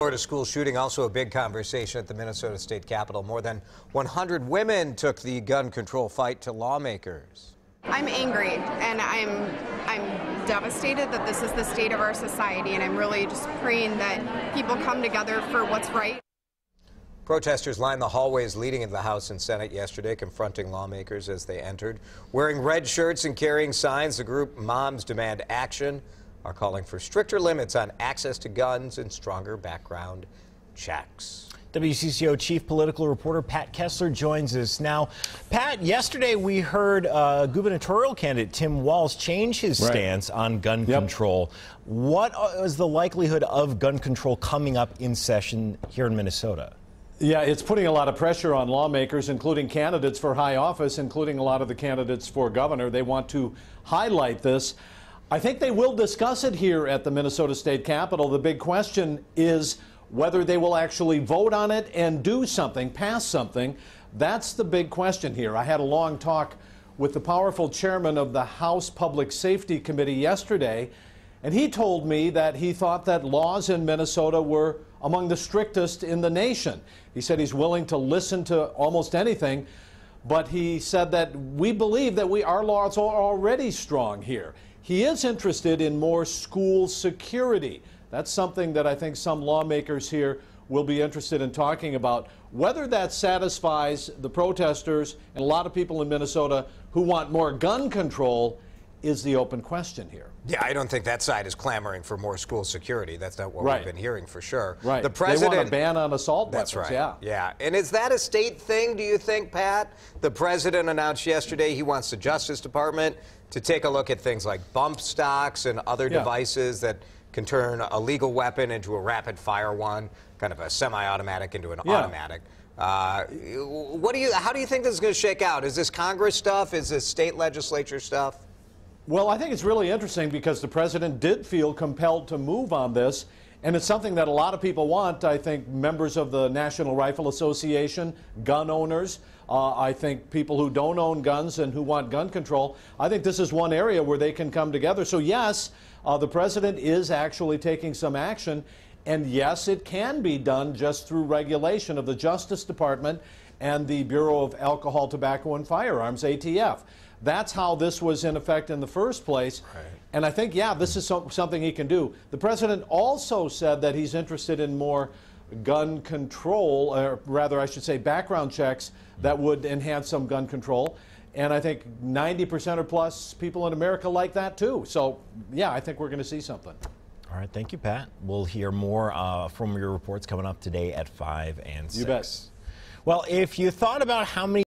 Florida school shooting, also a big conversation at the Minnesota State Capitol. More than 100 women took the gun control fight to lawmakers. I'm angry, and I'm devastated that this is the state of our society, and I'm really just praying that people come together for what's right. Protesters lined the hallways leading into the House and Senate yesterday, confronting lawmakers as they entered. Wearing red shirts and carrying signs, the group Moms Demand Action are calling for stricter limits on access to guns and stronger background checks. WCCO chief political reporter Pat Kessler joins us now. Pat, yesterday we heard gubernatorial candidate Tim Walz change his stance on gun control. What is the likelihood of gun control coming up in session here in Minnesota? Yeah, it's putting a lot of pressure on lawmakers, including candidates for high office, including a lot of the candidates for governor. They want to highlight this. I think they will discuss it here at the Minnesota State Capitol. The big question is whether they will actually vote on it and do something, pass something. That's the big question here. I had a long talk with the powerful chairman of the House Public Safety Committee yesterday, and he told me that he thought that laws in Minnesota were among the strictest in the nation. He said he's willing to listen to almost anything, but he said that we believe that our laws are already strong here. He is interested in more school security. That's something that I think some lawmakers here will be interested in talking about. Whether that satisfies the protesters and a lot of people in Minnesota who want more gun control is the open question here. Yeah, I don't think that side is clamoring for more school security. That's not what we've been hearing for sure. Right. The president, they want a ban on assault weapons. That's right. Yeah. And is that a state thing, do you think, Pat? The president announced yesterday he wants the Justice Department to take a look at things like bump stocks and other devices that can turn a legal weapon into a rapid-fire one, kind of a semi-automatic into an automatic. How do you think this is going to shake out? Is this Congress stuff? Is this state legislature stuff? Well, I think it's really interesting because the president did feel compelled to move on this, and it's something that a lot of people want. I think members of the National Rifle Association, gun owners, I think people who don't own guns and who want gun control, I think this is one area where they can come together. So yes, the president is actually taking some action, and yes, it can be done just through regulation of the Justice Department and the Bureau of Alcohol, Tobacco, and Firearms, ATF. That's how this was in effect in the first place. Right. And I think, this is something he can do. The president also said that he's interested in more gun control, or rather, I should say, background checks that would enhance some gun control. And I think 90% or plus people in America like that, too. So, I think we're going to see something. All right. Thank you, Pat. We'll hear more from your reports coming up today at 5 and 6. You bet. Well, if you thought about how many